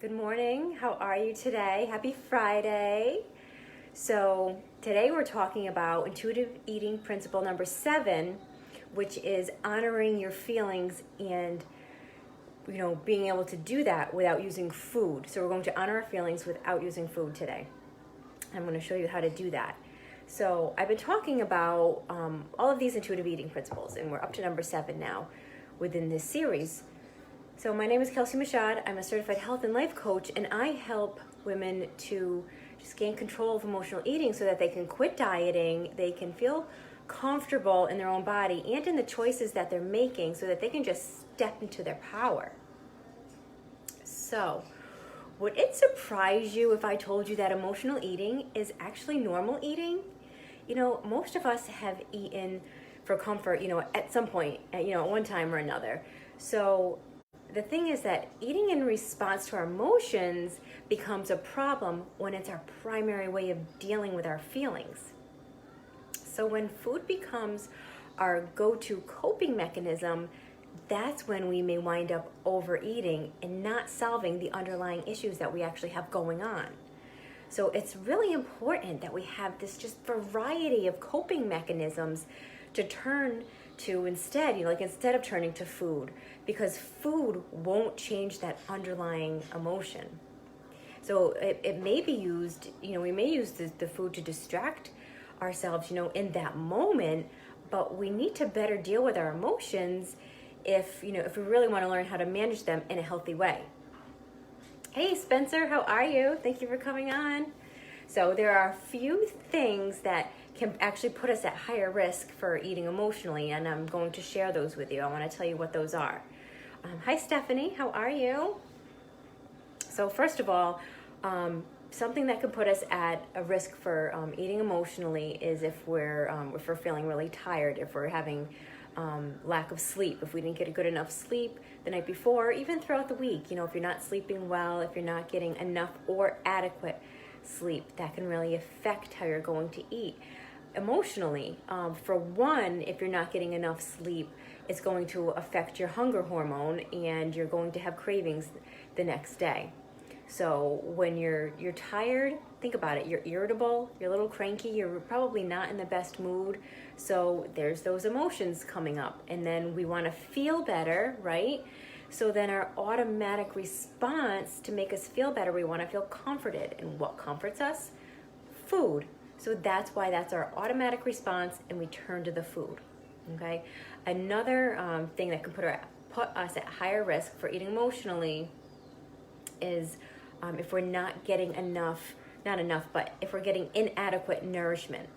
Good morning. How are you today? Happy Friday. So, today we're talking about intuitive eating principle number 7, which is honoring your feelings and being able to do that without using food. So, we're going to honor our feelings without using food today. I'm going to show you how to do that. So, I've been talking about all of these intuitive eating principles, and we're up to number 7 now within this series. So my name is Kelsie Michaud. I'm a certified health and life coach, and I help women to just gain control of emotional eating so that they can quit dieting, they can feel comfortable in their own body and in the choices that they're making so that they can just step into their power. So, would it surprise you if I told you that emotional eating is actually normal eating? Most of us have eaten for comfort, at some point, at one time or another. So the thing is that eating in response to our emotions becomes a problem when it's our primary way of dealing with our feelings. So when food becomes our go-to coping mechanism, that's when we may wind up overeating and not solving the underlying issues that we actually have going on. So it's really important that we have this just variety of coping mechanisms to turn to instead, instead of turning to food, because food won't change that underlying emotion. So it may be used, we may use the food to distract ourselves, in that moment, but we need to better deal with our emotions if we really want to learn how to manage them in a healthy way. Hey Spencer, how are you? Thank you for coming on. So there are a few things that can actually put us at higher risk for eating emotionally, and I'm going to share those with you. I want to tell you what those are. Hi Stephanie, how are you? So first of all, something that could put us at a risk for eating emotionally is if we're feeling really tired, if we're having lack of sleep, if we didn't get a good enough sleep the night before, even throughout the week. If you're not sleeping well, if you're not getting enough or adequate sleep, that can really affect how you're going to eat emotionally. For one, if you're not getting enough sleep, it's going to affect your hunger hormone and you're going to have cravings the next day. So when you're tired, think about it. You're irritable, you're a little cranky, you're probably not in the best mood. So there's those emotions coming up. And then we want to feel better, right? So then our automatic response to make us feel better, we want to feel comforted. And what comforts us? Food. So that's why that's our automatic response, and we turn to the food. Okay. Another thing that can put us at higher risk for eating emotionally is if we're not getting if we're getting inadequate nourishment.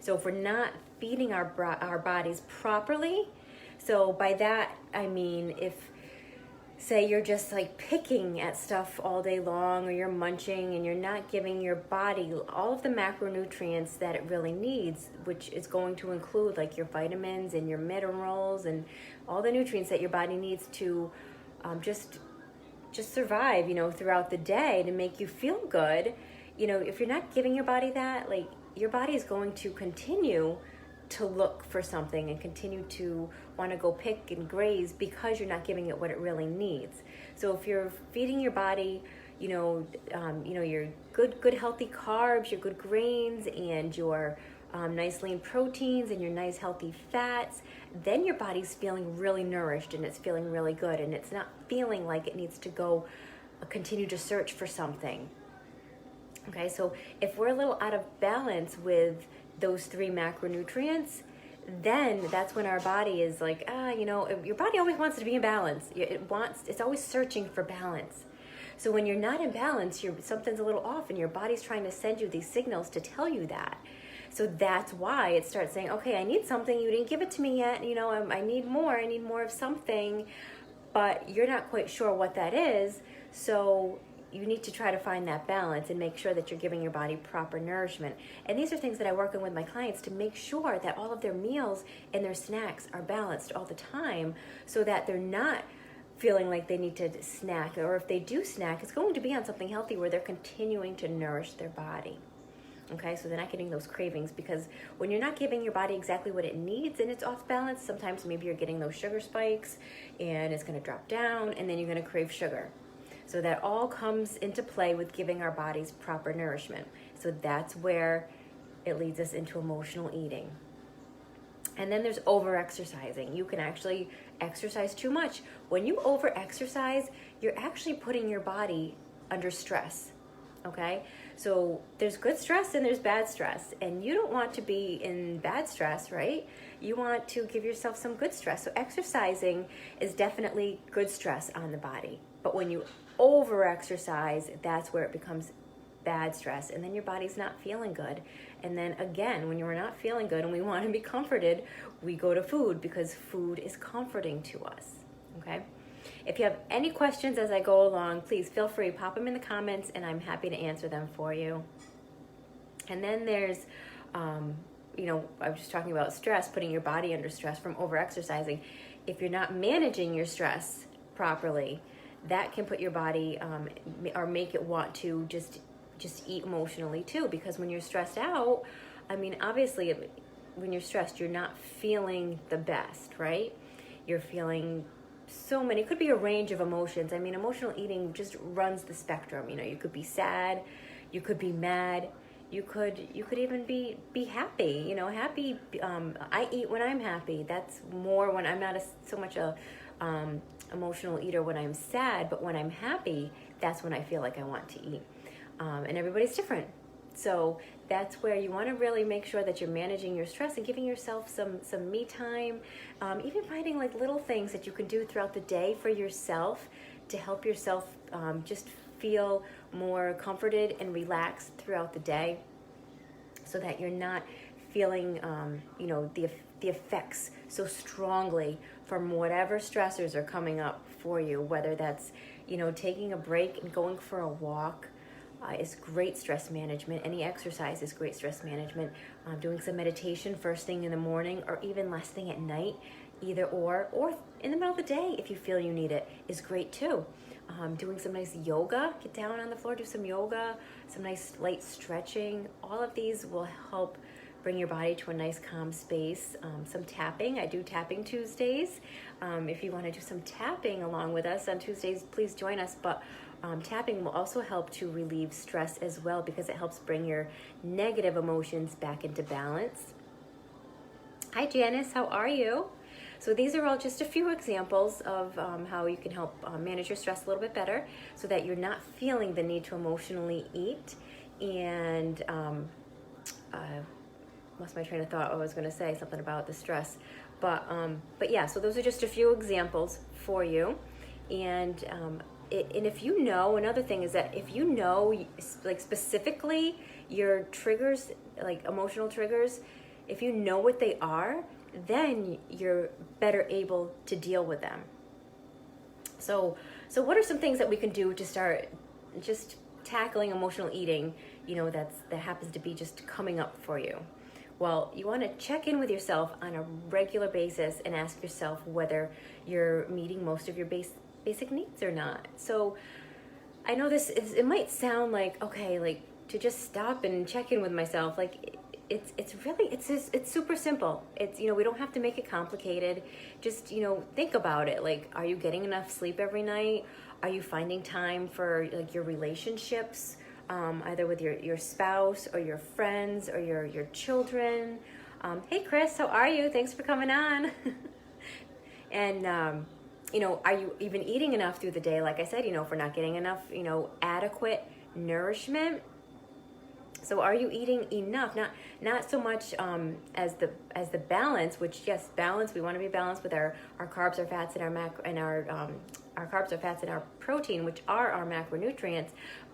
So if we're not feeding our bodies properly, so by that I mean if, say, you're just like picking at stuff all day long, or you're munching and you're not giving your body all of the macronutrients that it really needs, which is going to include like your vitamins and your minerals and all the nutrients that your body needs to just survive, throughout the day to make you feel good. If you're not giving your body that, like, your body is going to continue to look for something and continue to want to go pick and graze because you're not giving it what it really needs. So if you're feeding your body, your good healthy carbs, your good grains, and your nice lean proteins and your nice healthy fats, then your body's feeling really nourished and it's feeling really good, and it's not feeling like it needs to go continue to search for something. Okay, so if we're a little out of balance with those 3 macronutrients, then that's when our body is like, your body always wants to be in balance. It's always searching for balance. So when you're not in balance, something's a little off, and your body's trying to send you these signals to tell you that. So that's why it starts saying, okay, I need something, you didn't give it to me yet, I need more of something, but you're not quite sure what that is. So you need to try to find that balance and make sure that you're giving your body proper nourishment. And these are things that I work on with my clients to make sure that all of their meals and their snacks are balanced all the time, so that they're not feeling like they need to snack, or if they do snack, it's going to be on something healthy where they're continuing to nourish their body. Okay, so they're not getting those cravings, because when you're not giving your body exactly what it needs and it's off balance, sometimes maybe you're getting those sugar spikes and it's going to drop down, and then you're going to crave sugar. So that all comes into play with giving our bodies proper nourishment. So that's where it leads us into emotional eating. And then there's over-exercising. You can actually exercise too much. When you over-exercise, you're actually putting your body under stress, okay? So there's good stress and there's bad stress. And you don't want to be in bad stress, right? You want to give yourself some good stress. So exercising is definitely good stress on the body. But when you over-exercise, that's where it becomes bad stress, and then your body's not feeling good. And then again, when you're not feeling good and we want to be comforted, we go to food because food is comforting to us, okay? If you have any questions as I go along, please feel free, pop them in the comments, and I'm happy to answer them for you. And then there's, I was just talking about stress, putting your body under stress from over-exercising. If you're not managing your stress properly, that can put your body or make it want to just eat emotionally too, because when you're stressed out, obviously when you're stressed, you're not feeling the best, right? You're feeling so many, it could be a range of emotions. Emotional eating just runs the spectrum. You could be sad, you could be mad, you could even be happy, happy. I eat when I'm happy. That's more when I'm not so much a emotional eater when I'm sad, but when I'm happy, that's when I feel like I want to eat. And everybody's different. So that's where you want to really make sure that you're managing your stress and giving yourself some me time, even finding like little things that you can do throughout the day for yourself to help yourself just feel more comforted and relaxed throughout the day, so that you're not feeling the effects so strongly from whatever stressors are coming up for you, whether that's taking a break and going for a walk. Is great stress management. Any exercise is great stress management. Doing some meditation first thing in the morning or even last thing at night, either or in the middle of the day if you feel you need it, is great too. Doing some nice yoga, get down on the floor, do some yoga, some nice light stretching. All of these will help bring your body to a nice calm space. Some tapping. I do tapping Tuesdays. If you want to do some tapping along with us on Tuesdays, please join us. But tapping will also help to relieve stress as well, because it helps bring your negative emotions back into balance. Hi Janice, how are you? So these are all just a few examples of how you can help manage your stress a little bit better, so that you're not feeling the need to emotionally eat. And lost my train of thought. I was going to say something about the stress, but yeah. So those are just a few examples for you, and if you know, another thing is that if you know, like specifically your triggers, like emotional triggers, if you know what they are, then you're better able to deal with them. So what are some things that we can do to start just tackling emotional eating, that happens to be just coming up for you? Well, you want to check in with yourself on a regular basis and ask yourself whether you're meeting most of your basic needs or not. So I know it might sound like, okay, like to just stop and check in with myself. Like it's super simple. It's, we don't have to make it complicated. Just, think about it. Like, are you getting enough sleep every night? Are you finding time for like your relationships, either with your spouse or your friends or your children? Hey Chris, how are you? Thanks for coming on. And are you even eating enough through the day? Like I said, if we're not getting enough, adequate nourishment. So are you eating enough? Not so much as the balance, which, yes, balance. We want to be balanced with our carbs, our fats, and our carbs, our fats, and our protein, which are our macronutrients.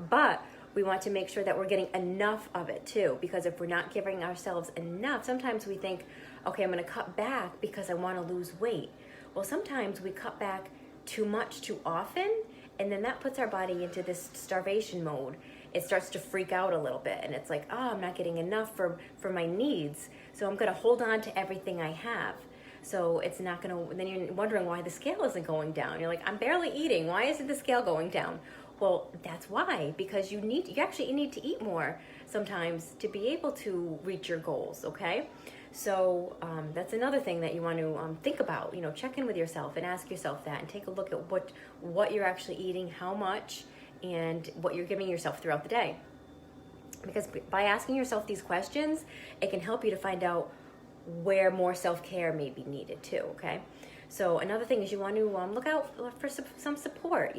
But we want to make sure that we're getting enough of it too, because if we're not giving ourselves enough, sometimes we think, okay, I'm going to cut back because I want to lose weight. Well, sometimes we cut back too much too often, and then that puts our body into this starvation mode. It starts to freak out a little bit, and it's like, I'm not getting enough for my needs, so I'm going to hold on to everything I have. So it's not going to, then you're wondering why the scale isn't going down. You're like, I'm barely eating. Why isn't the scale going down? Well, that's why, because you actually need to eat more sometimes to be able to reach your goals, okay? So that's another thing that you want to think about. Check in with yourself and ask yourself that, and take a look at what you're actually eating, how much, and what you're giving yourself throughout the day. Because by asking yourself these questions, it can help you to find out where more self-care may be needed too, okay? So another thing is you want to look out for some support.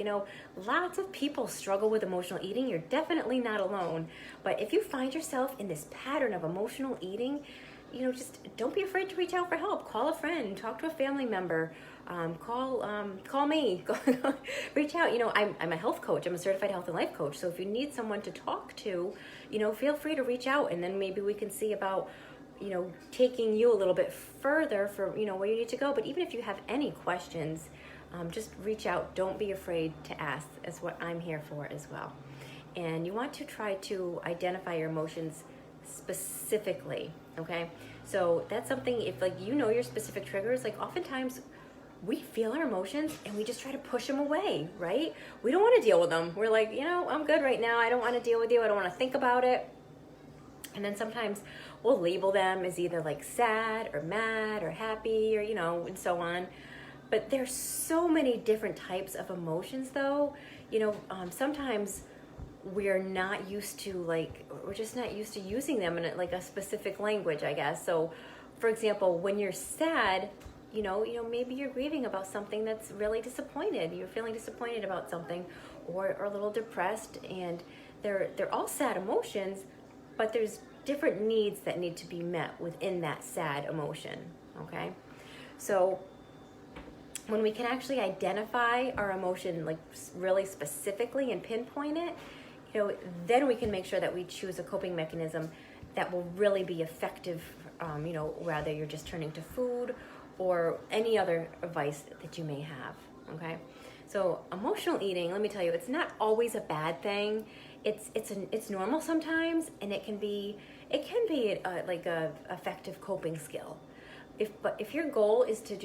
Lots of people struggle with emotional eating. You're definitely not alone. But if you find yourself in this pattern of emotional eating, just don't be afraid to reach out for help. Call a friend, talk to a family member, call me, reach out. I'm a health coach. I'm a certified health and life coach. So if you need someone to talk to, feel free to reach out, and then maybe we can see about taking you a little bit further for, where you need to go. But even if you have any questions, just reach out. Don't be afraid to ask. That's what I'm here for as well. And you want to try to identify your emotions specifically, okay? So that's something, if your specific triggers, oftentimes we feel our emotions and we just try to push them away, right? We don't want to deal with them. We're like, I'm good right now. I don't want to deal with you. I don't want to think about it. And then sometimes we'll label them as either sad or mad or happy or, and so on. But there's so many different types of emotions though. Sometimes we're not used to we're just not used to using them in a specific language, I guess. So for example, when you're sad, maybe you're grieving about something that's really disappointed. You're feeling disappointed about something or a little depressed, and they're all sad emotions, but there's different needs that need to be met within that sad emotion, okay? So when we can actually identify our emotion really specifically and pinpoint it, then we can make sure that we choose a coping mechanism that will really be effective, whether you're just turning to food or any other advice that you may have, okay? So emotional eating, let me tell you, it's not always a bad thing. It's normal sometimes, and it can be a effective coping skill. If your goal is to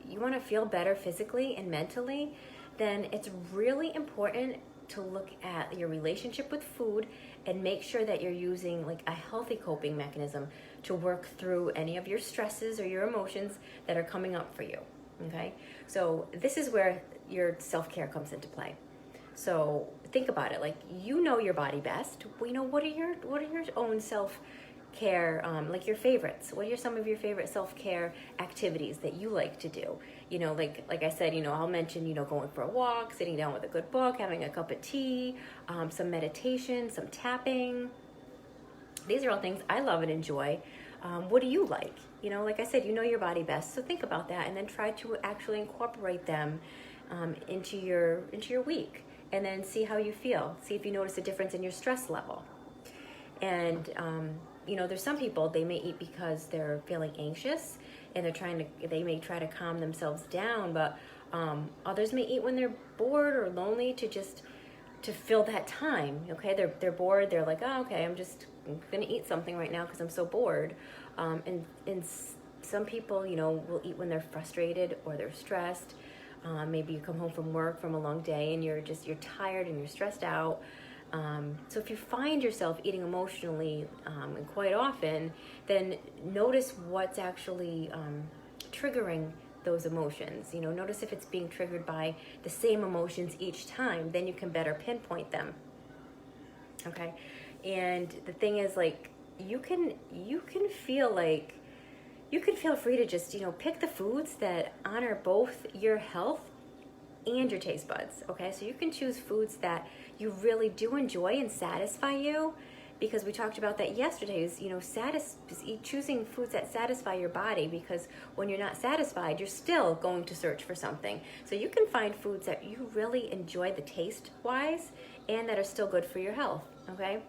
you want to feel better physically and mentally, then it's really important to look at your relationship with food and make sure that you're using a healthy coping mechanism to work through any of your stresses or your emotions that are coming up for you, okay? So this is where your self-care comes into play. So think about it, your body best. What are your own self-care, your favorites? What are some of your favorite self-care activities that you like to do? Like I said, I'll mention, going for a walk, sitting down with a good book, having a cup of tea, some meditation, some tapping. These are all things I love and enjoy. What do you like? Like I said, your body best. So think about that, and then try to actually incorporate them into your week, and then see how you feel. See if you notice a difference in your stress level. And there's some people, they may eat because they're feeling anxious, and they may try to calm themselves down, but others may eat when they're bored or lonely to fill that time, okay? They're bored, they're like, oh, okay, I'm gonna eat something right now because I'm so bored. And some people, will eat when they're frustrated or they're stressed. Maybe you come home from work from a long day and you're tired and you're stressed out. So if you find yourself eating emotionally and quite often, then notice what's actually triggering those emotions. Notice if it's being triggered by the same emotions each time. Then you can better pinpoint them. Okay, and the thing is, you can feel free to just pick the foods that honor both your health and your taste buds, okay? So you can choose foods that you really do enjoy and satisfy you, because we talked about that yesterday, is, choosing foods that satisfy your body, because when you're not satisfied, you're still going to search for something. So you can find foods that you really enjoy the taste-wise and that are still good for your health, okay?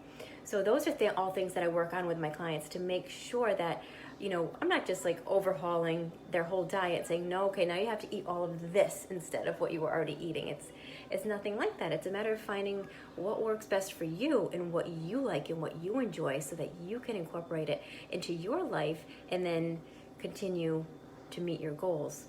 So those are all things that I work on with my clients to make sure that I'm not just overhauling their whole diet, saying, no, okay, now you have to eat all of this instead of what you were already eating. It's nothing like that. It's a matter of finding what works best for you and what you like and what you enjoy, so that you can incorporate it into your life and then continue to meet your goals.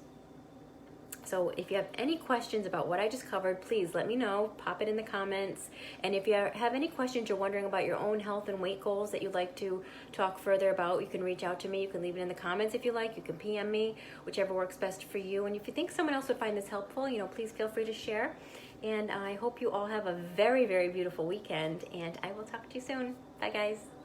So if you have any questions about what I just covered, please let me know. Pop it in the comments. And if you have any questions you're wondering about your own health and weight goals that you'd like to talk further about, you can reach out to me. You can leave it in the comments if you like. You can PM me, whichever works best for you. And if you think someone else would find this helpful, please feel free to share. And I hope you all have a very, very beautiful weekend. And I will talk to you soon. Bye, guys.